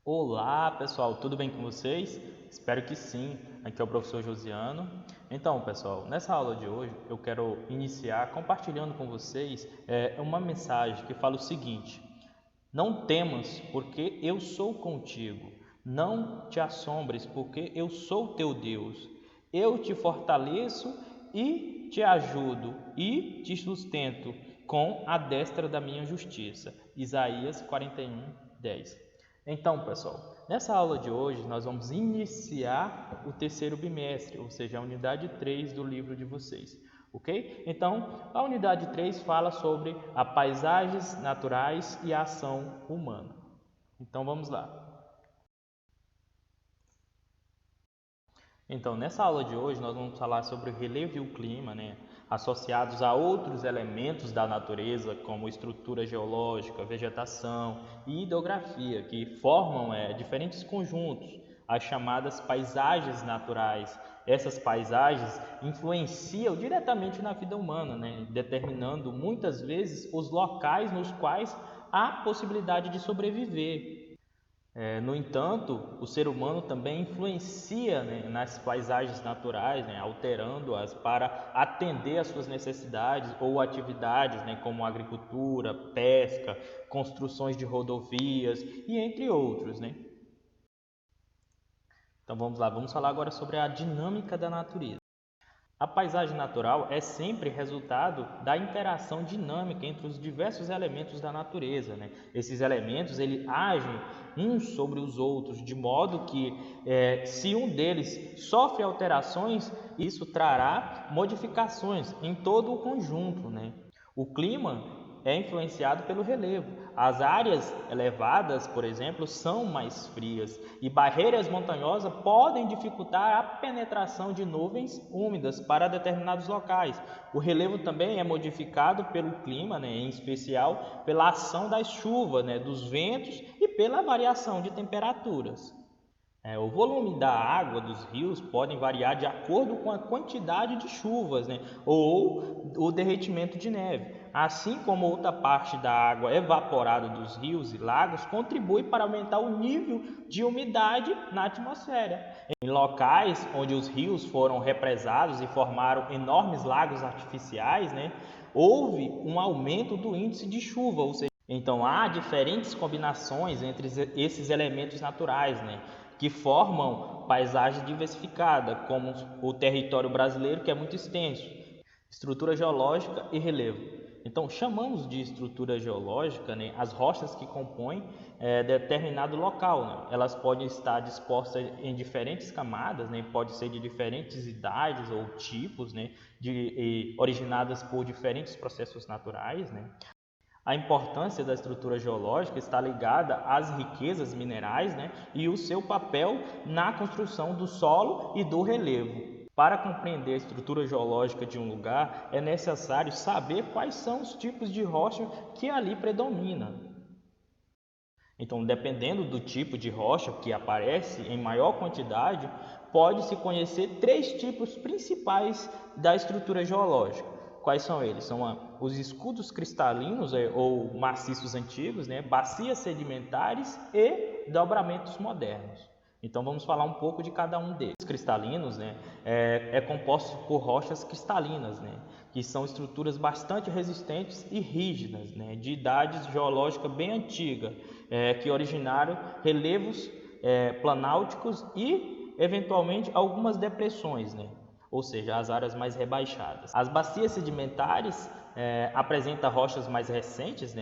Olá pessoal, tudo bem com vocês? Espero que sim. Aqui é o professor Josiano. Então, pessoal, nessa aula de hoje eu quero iniciar compartilhando com vocês uma mensagem que fala o seguinte: não temas, porque eu sou contigo. Não te assombres, porque eu sou teu Deus. Eu te fortaleço e te ajudo e te sustento com a destra da minha justiça. Isaías 41:10. Então, pessoal, nessa aula de hoje nós vamos iniciar o terceiro bimestre, ou seja, a unidade 3 do livro de vocês. Ok? Então, a unidade 3 fala sobre as paisagens naturais e a ação humana. Então, vamos lá. Então, nessa aula de hoje, nós vamos falar sobre o relevo e o clima, associados a outros elementos da natureza, como estrutura geológica, vegetação e hidrografia, que formam diferentes conjuntos, as chamadas paisagens naturais. Essas paisagens influenciam diretamente na vida humana, determinando muitas vezes os locais nos quais há possibilidade de sobreviver. No entanto, o ser humano também influencia, nas paisagens naturais, alterando-as para atender às suas necessidades ou atividades, como agricultura, pesca, construções de rodovias e entre outros. Então vamos lá, vamos falar agora sobre a dinâmica da natureza. A paisagem natural é sempre resultado da interação dinâmica entre os diversos elementos da natureza. Esses elementos agem uns sobre os outros, de modo que se um deles sofre alterações, isso trará modificações em todo o conjunto. O clima é influenciado pelo relevo. As áreas elevadas, por exemplo, são mais frias e barreiras montanhosas podem dificultar a penetração de nuvens úmidas para determinados locais. O relevo também é modificado pelo clima, em especial pela ação das chuvas, dos ventos e pela variação de temperaturas. O volume da água dos rios podem variar de acordo com a quantidade de chuvas, ou o derretimento de neve, assim como outra parte da água evaporada dos rios e lagos contribui para aumentar o nível de umidade na atmosfera. Em locais onde os rios foram represados e formaram enormes lagos artificiais, houve um aumento do índice de chuva, ou seja, então há diferentes combinações entre esses elementos naturais, que formam paisagem diversificada, como o território brasileiro, que é muito extenso, estrutura geológica e relevo. Então, chamamos de estrutura geológica as rochas que compõem determinado local. Elas podem estar dispostas em diferentes camadas, pode ser de diferentes idades ou tipos, originadas por diferentes processos naturais. A importância da estrutura geológica está ligada às riquezas minerais, e o seu papel na construção do solo e do relevo. Para compreender a estrutura geológica de um lugar, é necessário saber quais são os tipos de rocha que ali predominam. Então, dependendo do tipo de rocha que aparece em maior quantidade, pode-se conhecer três tipos principais da estrutura geológica. Quais são eles? São os escudos cristalinos ou maciços antigos, bacias sedimentares e dobramentos modernos. Então vamos falar um pouco de cada um deles. Os cristalinos é composto por rochas cristalinas, que são estruturas bastante resistentes e rígidas, de idade geológica bem antiga, que originaram relevos planálticos e, eventualmente, algumas depressões, ou seja, as áreas mais rebaixadas. As bacias sedimentares apresentam rochas mais recentes,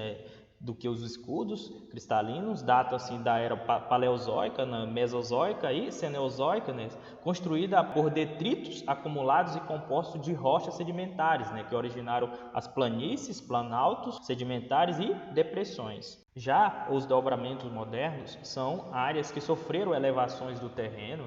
do que os escudos cristalinos, datam assim da era paleozoica, mesozoica e cenozoica, construída por detritos acumulados e compostos de rochas sedimentares, que originaram as planícies, planaltos sedimentares e depressões. Já os dobramentos modernos são áreas que sofreram elevações do terreno,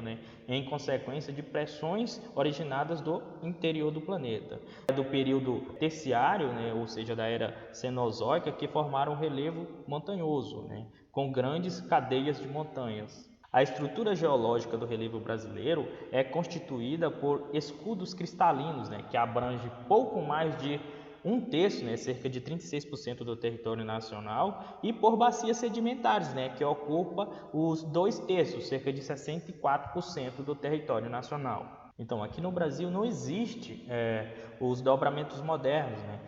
em consequência de pressões originadas do interior do planeta. Do período terciário, ou seja, da era cenozoica, que formaram um relevo montanhoso, com grandes cadeias de montanhas. A estrutura geológica do relevo brasileiro é constituída por escudos cristalinos, que abrange pouco mais de um terço, né, cerca de 36% do território nacional, e por bacias sedimentares, né, que ocupa os 2 terços, cerca de 64% do território nacional. Então, aqui no Brasil não existe os dobramentos modernos, né?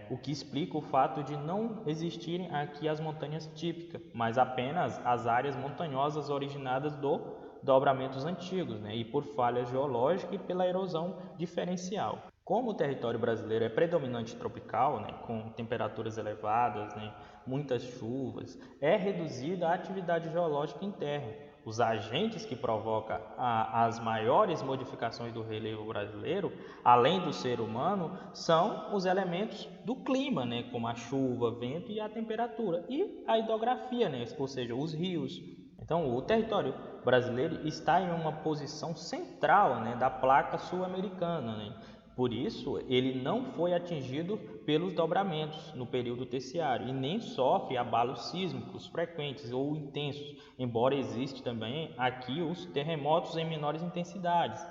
O que explica o fato de não existirem aqui as montanhas típicas, mas apenas as áreas montanhosas originadas do dobramentos antigos, né? E por falhas geológicas e pela erosão diferencial. Como o território brasileiro é predominante tropical, né, com temperaturas elevadas, né, muitas chuvas, é reduzida a atividade geológica interna. Os agentes que provocam as maiores modificações do relevo brasileiro, além do ser humano, são os elementos do clima, né, como a chuva, vento e a temperatura, e a hidrografia, né, ou seja, os rios. Então, o território brasileiro está em uma posição central, né, da placa sul-americana, né? Por isso, ele não foi atingido pelos dobramentos no período terciário e nem sofre abalos sísmicos frequentes ou intensos, embora exista também aqui os terremotos em menores intensidades.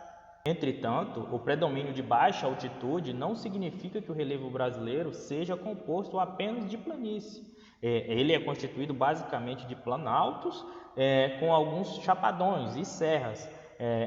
Entretanto, o predomínio de baixa altitude não significa que o relevo brasileiro seja composto apenas de planície. Ele é constituído basicamente de planaltos, com alguns chapadões e serras,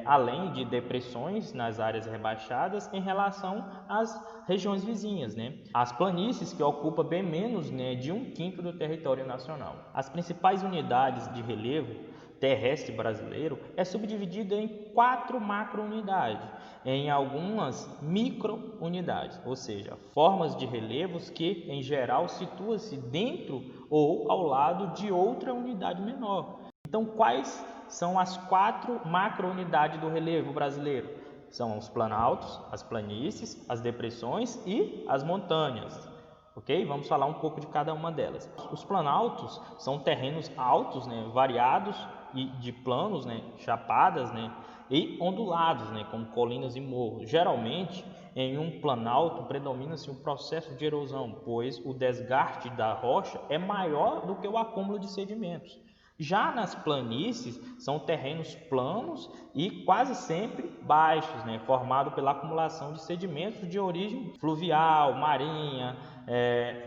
além de depressões nas áreas rebaixadas em relação às regiões vizinhas, né? As planícies que ocupam bem menos, né, de 1/5 do território nacional. As principais unidades de relevo terrestre brasileiro é subdividido em 4 macro-unidades, em algumas micro-unidades, ou seja, formas de relevos que, em geral, situa-se dentro ou ao lado de outra unidade menor. Então, quais são as 4 macro-unidades do relevo brasileiro? São os planaltos, as planícies, as depressões e as montanhas. Ok? Vamos falar um pouco de cada uma delas. Os planaltos são terrenos altos, né, variados e de planos, né, chapadas, né, e ondulados, né, como colinas e morros. Geralmente, em um planalto predomina-se um processo de erosão, pois o desgaste da rocha é maior do que o acúmulo de sedimentos. Já nas planícies, são terrenos planos e quase sempre baixos, né, formado pela acumulação de sedimentos de origem fluvial, marinha,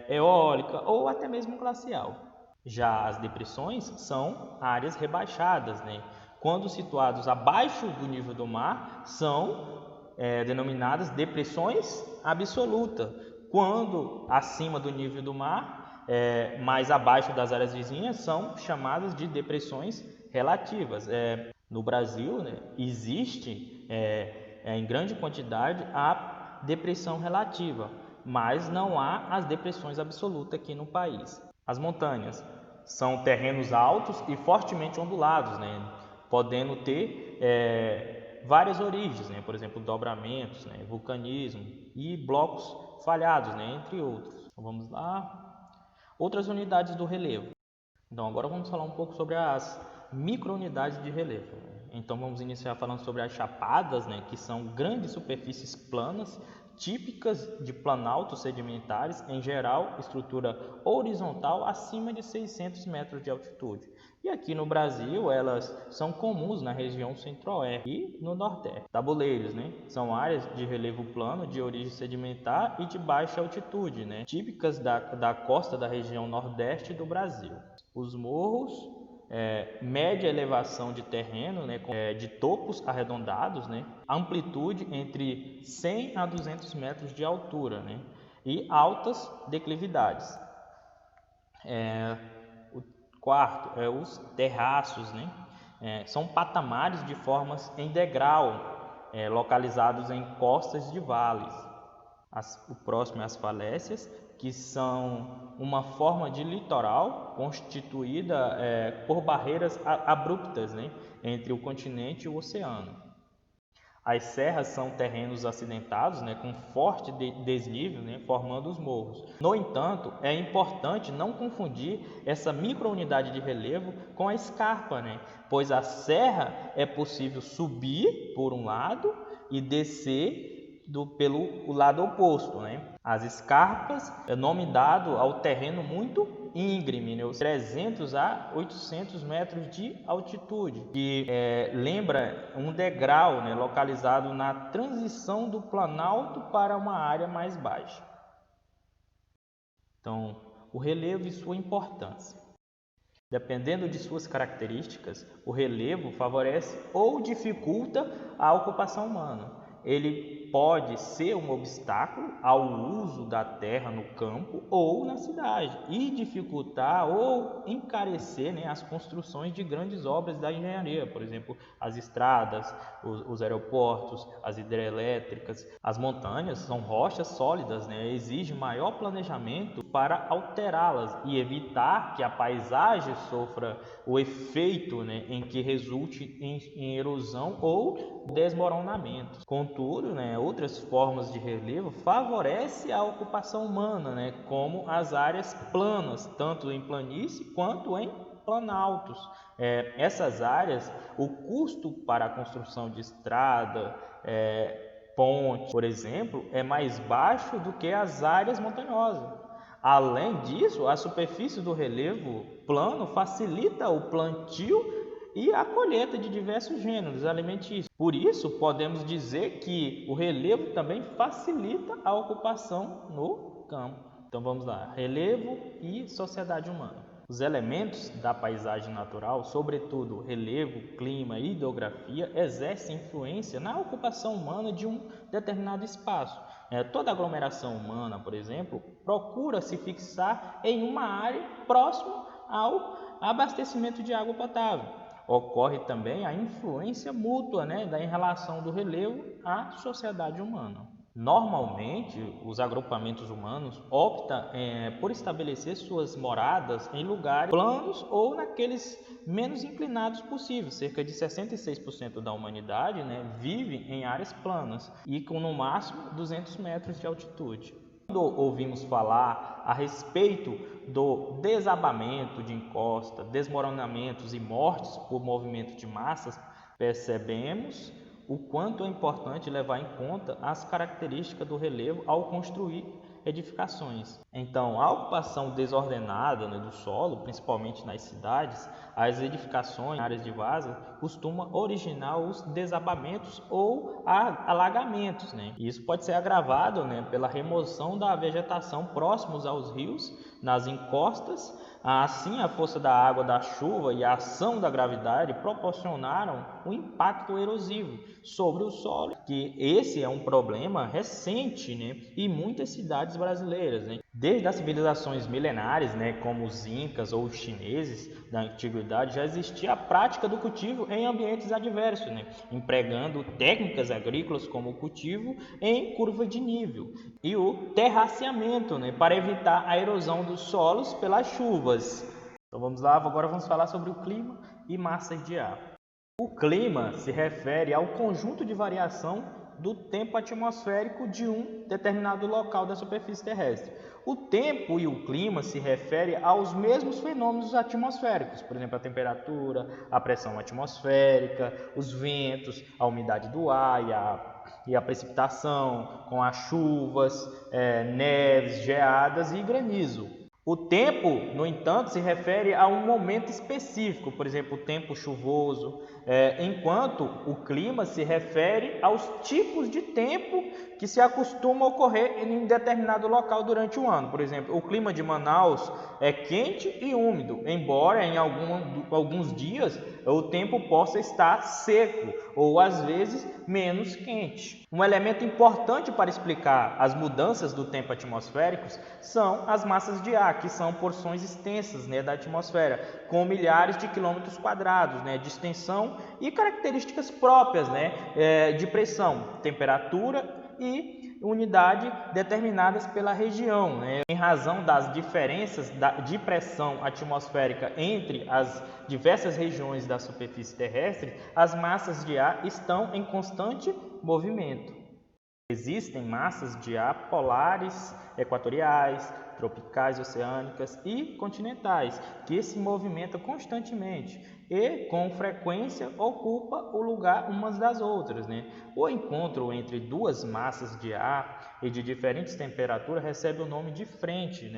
eólica ou até mesmo glacial. Já as depressões são áreas rebaixadas, né, quando situados abaixo do nível do mar, são denominadas depressões absolutas. Quando acima do nível do mar, mais abaixo das áreas vizinhas, são chamadas de depressões relativas. No Brasil, né, existe em grande quantidade a depressão relativa, mas não há as depressões absolutas aqui no país. As montanhas são terrenos altos e fortemente ondulados, né, podendo ter várias origens, né, por exemplo, dobramentos, né, vulcanismo e blocos falhados, né, entre outros. Então, vamos lá. Outras unidades do relevo. Então, agora vamos falar um pouco sobre as micro-unidades de relevo. Então, vamos iniciar falando sobre as chapadas, né, que são grandes superfícies planas, típicas de planaltos sedimentares, em geral, estrutura horizontal acima de 600 metros de altitude. E aqui no Brasil, elas são comuns na região centro-oeste e no nordeste. Tabuleiros, né, são áreas de relevo plano de origem sedimentar e de baixa altitude, né, típicas da costa da região nordeste do Brasil. Os morros, média elevação de terreno, né, de topos arredondados, né, amplitude entre 100 a 200 metros de altura, né, e altas declividades. O quarto é os terraços, né, são patamares de formas em degrau, localizados em costas de vales. O próximo é as falésias, que são uma forma de litoral constituída por barreiras abruptas, né, entre o continente e o oceano. As serras são terrenos acidentados, né, com forte desnível, né, formando os morros. No entanto, é importante não confundir essa microunidade de relevo com a escarpa, né, pois a serra é possível subir por um lado e descer pelo lado oposto, né? As escarpas é nome dado ao terreno muito íngreme, né? 300 a 800 metros de altitude, que lembra um degrau, né, localizado na transição do planalto para uma área mais baixa. Então, o relevo e sua importância. Dependendo de suas características, o relevo favorece ou dificulta a ocupação humana. Ele pode ser um obstáculo ao uso da terra no campo ou na cidade e dificultar ou encarecer, as construções de grandes obras da engenharia, por exemplo, as estradas, os aeroportos, as hidrelétricas. As montanhas são rochas sólidas, exige maior planejamento para alterá-las e evitar que a paisagem sofra o efeito em que resulte em erosão ou desmoronamento. Contudo, outras formas de relevo favorecem a ocupação humana, como as áreas planas, tanto em planície quanto em planaltos. Essas áreas, o custo para a construção de estrada, ponte, por exemplo, é mais baixo do que as áreas montanhosas. Além disso, a superfície do relevo plano facilita o plantio e a colheita de diversos gêneros alimentícios. Por isso, podemos dizer que o relevo também facilita a ocupação no campo. Então vamos lá, relevo e sociedade humana. Os elementos da paisagem natural, sobretudo relevo, clima e hidrografia, exercem influência na ocupação humana de um determinado espaço. Toda aglomeração humana, por exemplo, procura se fixar em uma área próxima ao abastecimento de água potável. Ocorre também a influência mútua em relação do relevo à sociedade humana. Normalmente, os agrupamentos humanos optam por estabelecer suas moradas em lugares planos ou naqueles menos inclinados possíveis. Cerca de 66% da humanidade vive em áreas planas e com no máximo 200 metros de altitude. Quando ouvimos falar a respeito do desabamento de encosta, desmoronamentos e mortes por movimento de massas, percebemos o quanto é importante levar em conta as características do relevo ao construir edificações. Então, a ocupação desordenada do solo, principalmente nas cidades, as edificações, áreas de vaza, costuma originar os desabamentos ou alagamentos. Isso pode ser agravado pela remoção da vegetação próximos aos rios, nas encostas. Assim, a força da água da chuva e a ação da gravidade proporcionaram um impacto erosivo sobre o solo, que esse é um problema recente em muitas cidades brasileiras. Desde as civilizações milenares, como os incas ou os chineses da antiguidade, já existia a prática do cultivo em ambientes adversos, empregando técnicas agrícolas como o cultivo em curva de nível e o terraceamento, para evitar a erosão dos solos pelas chuvas. Então vamos lá, agora vamos falar sobre o clima e massas de ar. O clima se refere ao conjunto de variação do tempo atmosférico de um determinado local da superfície terrestre. O tempo e o clima se referem aos mesmos fenômenos atmosféricos, por exemplo, a temperatura, a pressão atmosférica, os ventos, a umidade do ar e a precipitação, com as chuvas, neves, geadas e granizo. O tempo, no entanto, se refere a um momento específico, por exemplo, o tempo chuvoso, enquanto o clima se refere aos tipos de tempo que se acostuma a ocorrer em um determinado local durante o ano. Por exemplo, o clima de Manaus é quente e úmido, embora em alguns dias o tempo possa estar seco ou às vezes menos quente. Um elemento importante para explicar as mudanças do tempo atmosférico são as massas de ar, que são porções extensas da atmosfera, com milhares de quilômetros quadrados de extensão e características próprias de pressão, temperatura e unidade determinadas pela região. Em razão das diferenças de pressão atmosférica entre as diversas regiões da superfície terrestre, as massas de ar estão em constante movimento. Existem massas de ar polares, equatoriais, tropicais, oceânicas e continentais, que se movimentam constantemente e, com frequência, ocupam o lugar umas das outras. O encontro entre duas massas de ar e de diferentes temperaturas recebe o nome de frente.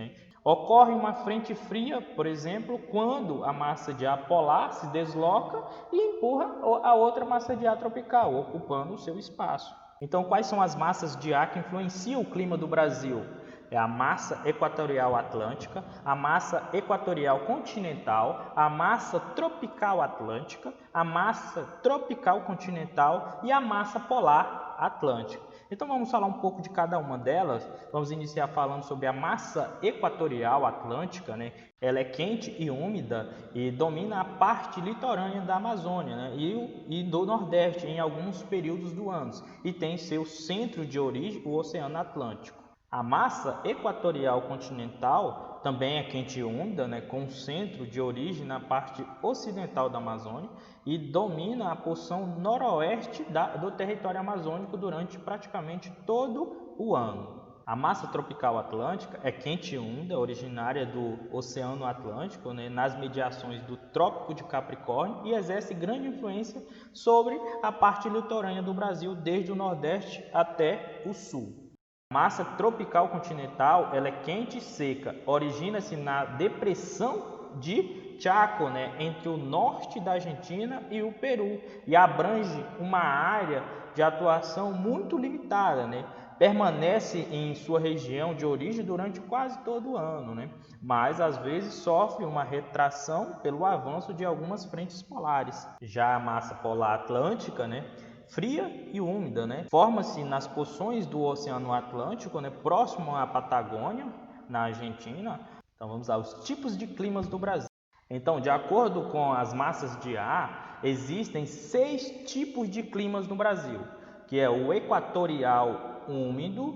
Ocorre uma frente fria, por exemplo, quando a massa de ar polar se desloca e empurra a outra massa de ar tropical, ocupando o seu espaço. Então, quais são as massas de ar que influenciam o clima do Brasil? é a massa equatorial atlântica, a massa equatorial continental, a massa tropical atlântica, a massa tropical continental e a massa polar atlântica. Então vamos falar um pouco de cada uma delas. Vamos iniciar falando sobre a massa equatorial atlântica, né? Ela é quente e úmida e domina a parte litorânea da Amazônia, né? e do Nordeste em alguns períodos do ano, e tem seu centro de origem o Oceano Atlântico. A massa equatorial continental também é quente e úmida, né, com centro de origem na parte ocidental da Amazônia e domina a porção noroeste do território amazônico durante praticamente todo o ano. A massa tropical atlântica é quente e úmida, originária do Oceano Atlântico, né, nas mediações do Trópico de Capricórnio, e exerce grande influência sobre a parte litorânea do Brasil, desde o Nordeste até o Sul. A massa tropical continental ela é quente e seca, origina-se na depressão de Chaco, né, entre o norte da Argentina e o Peru, e abrange uma área de atuação muito limitada, né? Permanece em sua região de origem durante quase todo o ano, né? Mas às vezes sofre uma retração pelo avanço de algumas frentes polares. Já a massa polar atlântica, né, fria e úmida, né, forma-se nas porções do Oceano Atlântico, né, próximo à Patagônia, na Argentina. Então vamos aos tipos de climas do Brasil. Então, de acordo com as massas de ar, existem 6 tipos de climas no Brasil, que é o equatorial úmido,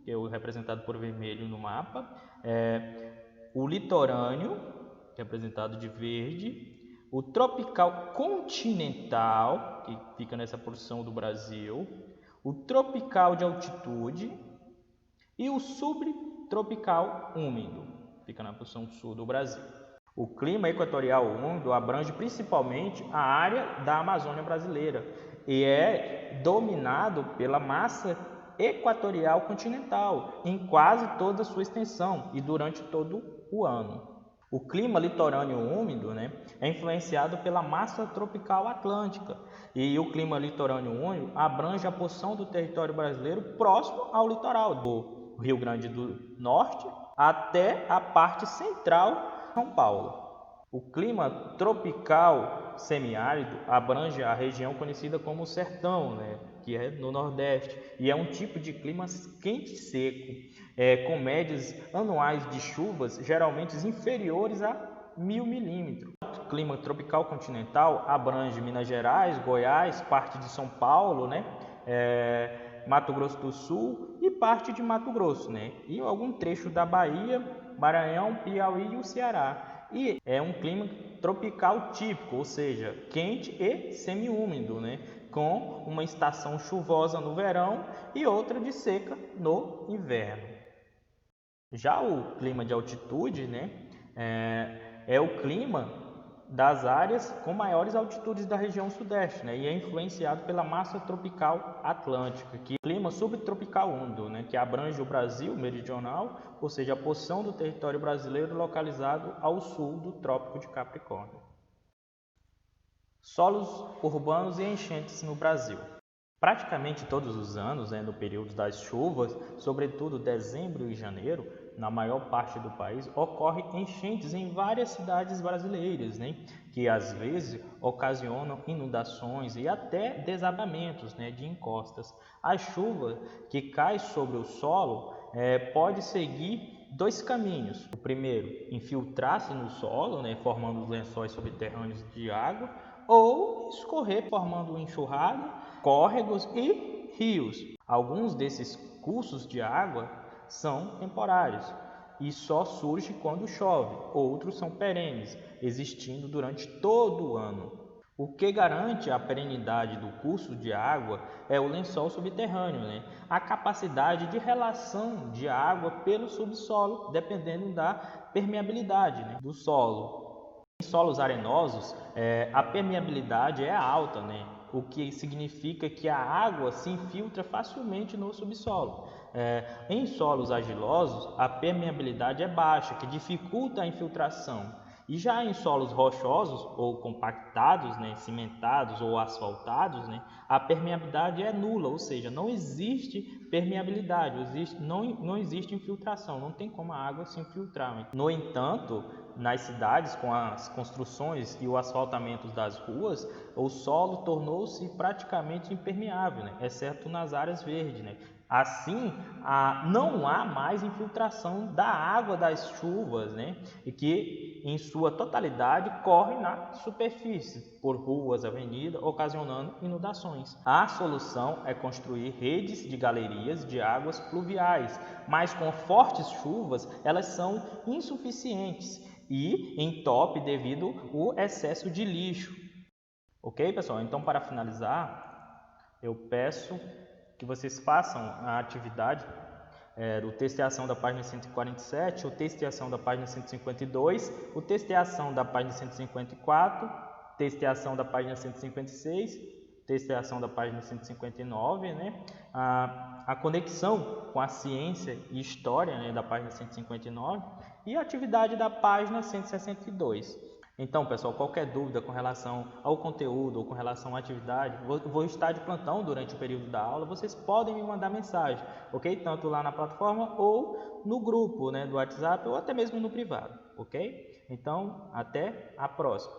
que é o representado por vermelho no mapa, o litorâneo, que é representado de verde, o tropical continental, que fica nessa porção do Brasil, o tropical de altitude e o subtropical úmido, fica na porção sul do Brasil. O clima equatorial úmido abrange principalmente a área da Amazônia brasileira e é dominado pela massa equatorial continental em quase toda a sua extensão e durante todo o ano. O clima litorâneo úmido, né, é influenciado pela massa tropical atlântica, e o clima litorâneo úmido abrange a porção do território brasileiro próximo ao litoral, do Rio Grande do Norte até a parte central de São Paulo. O clima tropical semiárido abrange a região conhecida como Sertão, né, que é no Nordeste, e é um tipo de clima quente e seco, com médias anuais de chuvas geralmente inferiores a 1000 milímetros. O clima tropical continental abrange Minas Gerais, Goiás, parte de São Paulo, né, Mato Grosso do Sul e parte de Mato Grosso, né, e algum trecho da Bahia, Maranhão, Piauí e o Ceará. E é um clima tropical típico, ou seja, quente e semiúmido, né, com uma estação chuvosa no verão e outra de seca no inverno. Já o clima de altitude, né, é o clima das áreas com maiores altitudes da região sudeste, né, e é influenciado pela massa tropical atlântica, que é o clima subtropical úmido, né, que abrange o Brasil meridional, ou seja, a porção do território brasileiro localizado ao sul do Trópico de Capricórnio. Solos urbanos e enchentes no Brasil. Praticamente todos os anos, no período das chuvas, sobretudo dezembro e janeiro, na maior parte do país, ocorrem enchentes em várias cidades brasileiras, né, que às vezes ocasionam inundações e até desabamentos, né, de encostas. A chuva que cai sobre o solo pode seguir 2 caminhos. O primeiro, infiltrar-se no solo, né, formando os lençóis subterrâneos de água, ou escorrer formando enxurrada, córregos e rios. Alguns desses cursos de água são temporários e só surgem quando chove, outros são perenes, existindo durante todo o ano. O que garante a perenidade do curso de água é o lençol subterrâneo, né? A capacidade de relação de água pelo subsolo, dependendo da permeabilidade, né, do solo. Em solos arenosos, a permeabilidade é alta, né? O que significa que a água se infiltra facilmente no subsolo. Em solos argilosos, a permeabilidade é baixa, que dificulta a infiltração. E já em solos rochosos ou compactados, né, cimentados ou asfaltados, né, a permeabilidade é nula, ou seja, não existe permeabilidade, não existe infiltração, não tem como a água se infiltrar. Né? No entanto, nas cidades, com as construções e o asfaltamento das ruas, o solo tornou-se praticamente impermeável, né, exceto nas áreas verdes. Né? Assim, não há mais infiltração da água das chuvas, né? E que, em sua totalidade, corre na superfície, por ruas, avenidas, ocasionando inundações. A solução é construir redes de galerias de águas pluviais, mas com fortes chuvas, elas são insuficientes e entope devido ao excesso de lixo. Ok, pessoal? Então, para finalizar, eu peço que vocês façam a atividade o testeação da página 147, o testeação da página 152, o testeação da página 154, testeação da página 156, testeação da página 159, né? A conexão com a ciência e história, né, da página 159 e a atividade da página 162. Então, pessoal, qualquer dúvida com relação ao conteúdo ou com relação à atividade, vou estar de plantão durante o período da aula, vocês podem me mandar mensagem, ok? Tanto lá na plataforma ou no grupo, né, do WhatsApp ou até mesmo no privado, ok? Então, até a próxima.